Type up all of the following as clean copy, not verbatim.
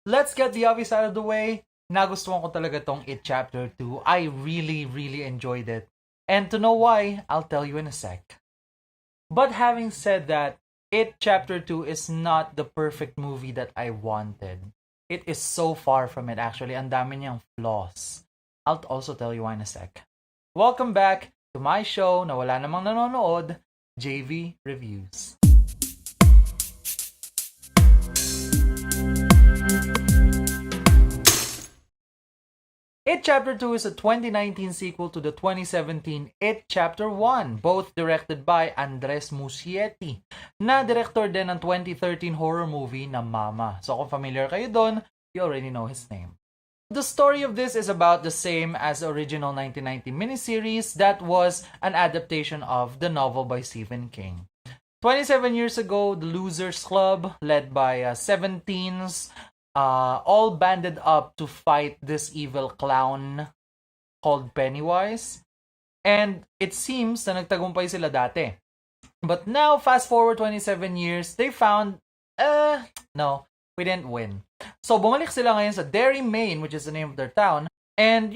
let's get the obvious out of the way. Nagustuhan ko talaga tong It Chapter 2. I really enjoyed it. And to know why, I'll tell you in a sec. But having said that, It Chapter 2 is not the perfect movie that I wanted. It is so far from it actually. Ang dami niyang flaws. I'll also tell you why in a sec. Welcome back to my show na wala namang nanonood, JV Reviews. It Chapter 2 is a 2019 sequel to the 2017 It Chapter 1, both directed by Andres Muschietti, na director din ng 2013 horror movie na Mama. So kung familiar kayo doon, you already know his name. The story of this is about the same as the original 1990 miniseries that was an adaptation of the novel by Stephen King. 27 years ago, the Losers Club, led by 7 teens, all banded up to fight this evil clown called Pennywise. And it seems na nagtagumpay sila dati. But now, fast forward 27 years, they found, no, we didn't win. So, bumalik sila ngayon sa Derry, Maine, which is the name of their town. And,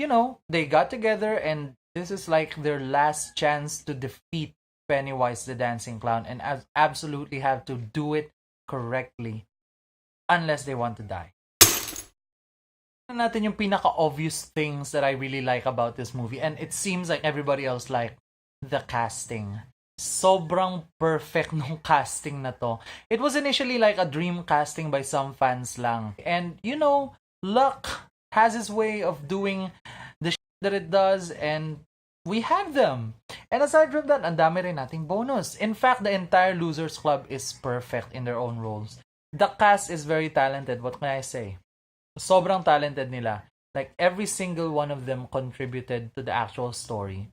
they got together and this is like their last chance to defeat Pennywise the Dancing Clown and absolutely have to do it correctly. Unless they want to die. Natin yung pinaka-obvious things that I really like about this movie, and it seems like everybody else like the casting. Sobrang perfect nung casting na to. It was initially like a dream casting by some fans lang. And luck has its way of doing the shit that it does, and we had them. And aside from that, ang dami rin nating bonus. In fact, the entire Losers Club is perfect in their own roles. The cast is very talented. What can I say? Sobrang talented nila. Like, every single one of them contributed to the actual story.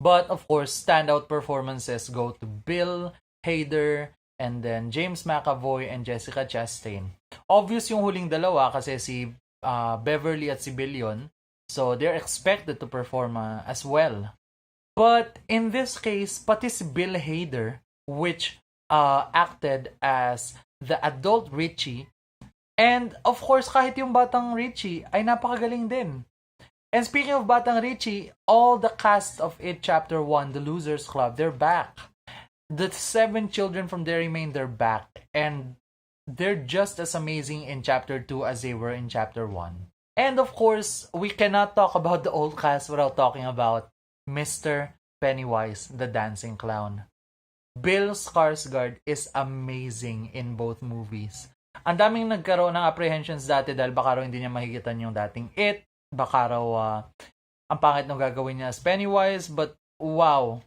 But, of course, standout performances go to Bill Hader, and then James McAvoy and Jessica Chastain. Obvious yung huling dalawa kasi si Beverly at si Bill yun. So, they're expected to perform as well. But, in this case, pati si Bill Hader, which acted as the adult Richie, and of course, kahit yung batang Richie ay napakagaling din. And speaking of batang Richie, all the cast of It Chapter 1, the Losers Club, they're back. The 7 children from Derry, Maine, they're back. And they're just as amazing in Chapter 2 as they were in Chapter 1. And of course, we cannot talk about the old cast without talking about Mr. Pennywise, the Dancing Clown. Bill Skarsgård is amazing in both movies. Ang daming nagkaroon ng apprehensions dati dahil baka raw hindi niya mahigitan yung dating It. Baka raw ang pangit nung gagawin niya as Pennywise. But wow,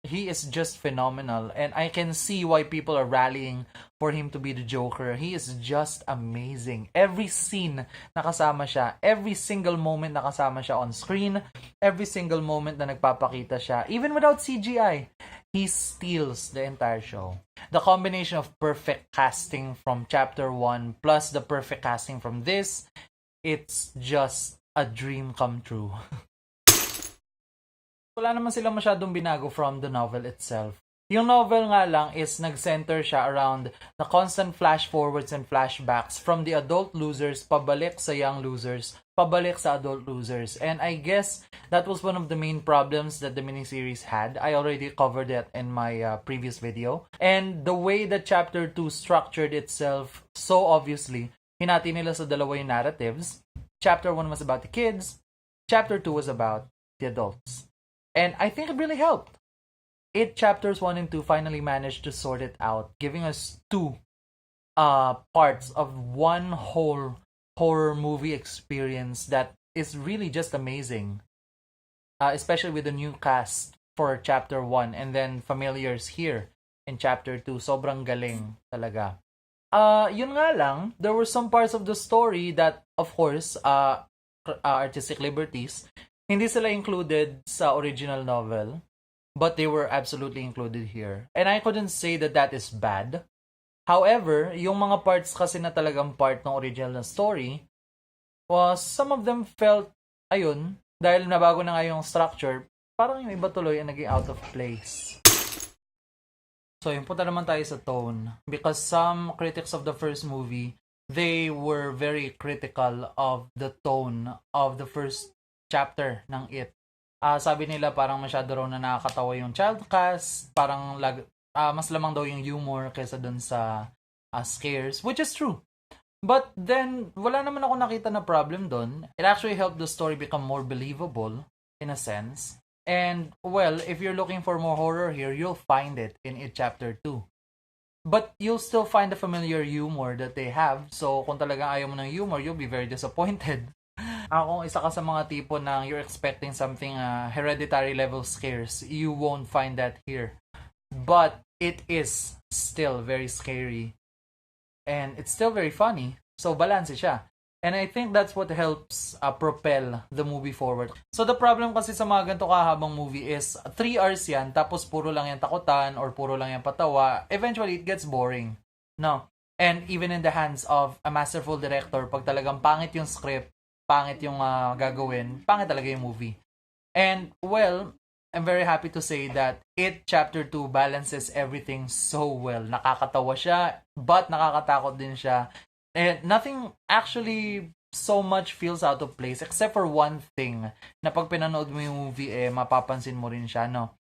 he is just phenomenal. And I can see why people are rallying for him to be the Joker. He is just amazing. Every scene nakasama siya. Every single moment nakasama siya on screen. Every single moment na nagpapakita siya. Even without CGI. He steals the entire show. The combination of perfect casting from Chapter 1 plus the perfect casting from this, it's just a dream come true. Wala naman sila masyadong binago from the novel itself. Yung novel nga lang is nag-center siya around the constant flash forwards and flashbacks from the adult losers pabalik sa young losers, pabalik sa adult losers. And I guess that was one of the main problems that the miniseries had. I already covered that in my previous video. And the way that Chapter 2 structured itself, so obviously, hinati nila sa dalawa yung narratives. Chapter 1 was about the kids. Chapter 2 was about the adults. And I think it really helped. It Chapters 1 and 2 finally managed to sort it out, giving us 2 parts of one whole horror movie experience that is really just amazing. Especially with the new cast for Chapter 1 and then familiars here in Chapter 2. Sobrang galing talaga. Yun nga lang, there were some parts of the story that, of course, artistic liberties, hindi sila included sa original novel. But they were absolutely included here. And I couldn't say that that is bad. However, yung mga parts kasi na talagang part ng original na story, some of them felt, ayun, dahil nabago na nga yung structure, parang yung iba tuloy ang naging out of place. So, yun, punta naman tayo sa tone. Because some critics of the first movie they were very critical of the tone of the first chapter ng It. Sabi nila parang masyado raw na nakakatawa yung child cast, parang mas lamang daw yung humor kaysa dun sa scares, which is true. But then, wala naman ako nakita na problem dun. It actually helped the story become more believable, in a sense. And, well, if you're looking for more horror here, you'll find it in It Chapter 2. But you'll still find the familiar humor that they have. So, kung talagang ayaw mo ng humor, you'll be very disappointed. Kung isa ka sa mga tipo na you're expecting something hereditary level scares, you won't find that here. But it is still very scary. And it's still very funny. So, balanse siya. And I think that's what helps propel the movie forward. So the problem kasi sa mga ganito kahabang movie is 3 hours yan, tapos puro lang yan takutan or puro lang yan patawa. Eventually, it gets boring. No? And even in the hands of a masterful director, pag talagang pangit yung script, pangit yung gagawin, pangit talaga yung movie. And, well, I'm very happy to say that It Chapter 2 balances everything so well. Nakakatawa siya, but nakakatakot din siya. And nothing actually so much feels out of place except for one thing na pag pinanood mo yung movie, mapapansin mo rin siya, no?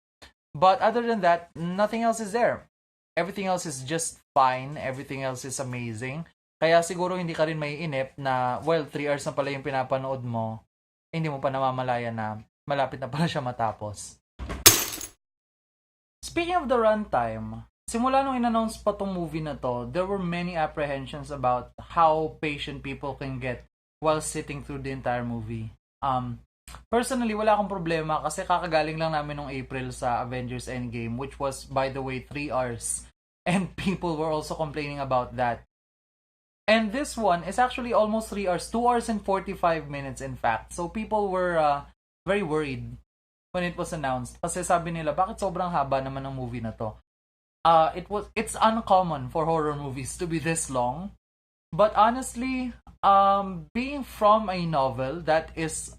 But other than that, nothing else is there. Everything else is just fine. Everything else is amazing. Kaya siguro hindi ka rin maiinip na, well, 3 hours na pala yung pinapanood mo, hindi mo pa namamalaya na malapit na pala siya matapos. Speaking of the runtime, simula nung in-announce pa tong movie na to, there were many apprehensions about how patient people can get while sitting through the entire movie. Personally, wala akong problema kasi kakagaling lang namin nung April sa Avengers Endgame, which was, by the way, 3 hours. And people were also complaining about that. And this one is actually almost 3 hours, 2 hours and 45 minutes in fact. So people were very worried when it was announced. Kasi sabi nila, bakit sobrang haba naman ng movie na to? It's uncommon for horror movies to be this long. But honestly, being from a novel that is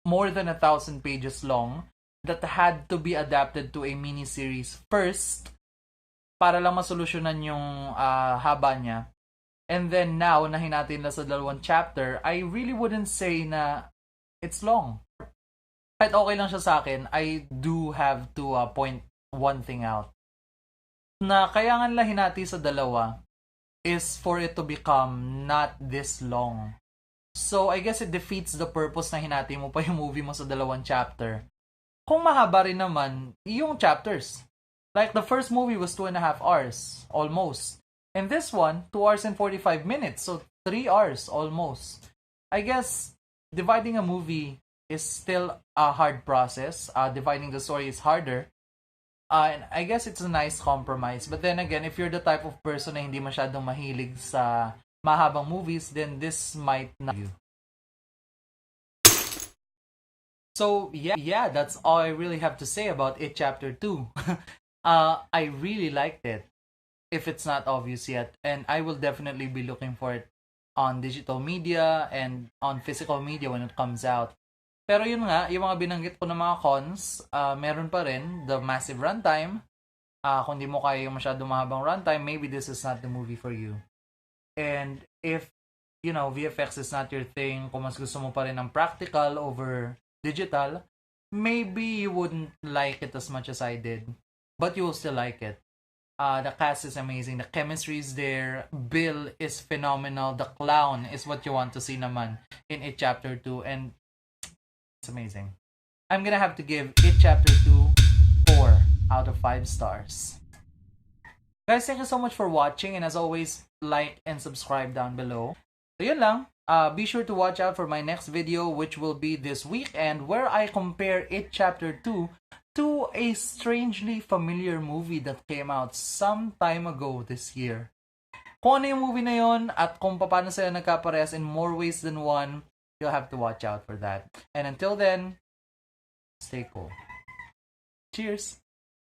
more than 1,000 pages long, that had to be adapted to a miniseries first, para lang masolusyonan yung haba niya. And then now, na hinatin na sa 2 chapter, I really wouldn't say na it's long. Kahit okay lang siya sa akin, I do have to point one thing out. Na kaya nga nila hinati sa 2 is for it to become not this long. So, I guess it defeats the purpose na hinati mo pa yung movie mo sa 2 chapter. Kung mahaba rin naman, yung chapters. Like, the first movie was 2.5 hours, almost. And this one, 2 hours and 45 minutes. So, 3 hours, almost. I guess, dividing a movie is still a hard process. Dividing the story is harder. And I guess it's a nice compromise. But then again, if you're the type of person na hindi masyadong mahilig sa mahabang movies, then this might not be you. So, yeah, that's all I really have to say about It Chapter 2. I really liked it, if it's not obvious yet. And I will definitely be looking for it on digital media and on physical media when it comes out. Pero yun nga, yung mga binanggit ko na mga cons, meron pa rin the massive runtime. Kung di mo kaya yung masyadong mahabang runtime, maybe this is not the movie for you. And if, VFX is not your thing, kung mas gusto mo pa rin ng practical over digital, maybe you wouldn't like it as much as I did. But you will still like it. The cast is amazing. The chemistry is there. Bill is phenomenal. The clown is what you want to see naman in It Chapter 2. And it's amazing. I'm gonna have to give It Chapter 2 4 out of 5 stars. Guys, thank you so much for watching. And as always, like and subscribe down below. So yun lang. Be sure to watch out for my next video, which will be this weekend, where I compare It Chapter 2 to a strangely familiar movie that came out some time ago this year. Kung ano yung movie na yun at kung paano sila nagkaparehas in more ways than one, you'll have to watch out for that. And until then, stay cool. Cheers!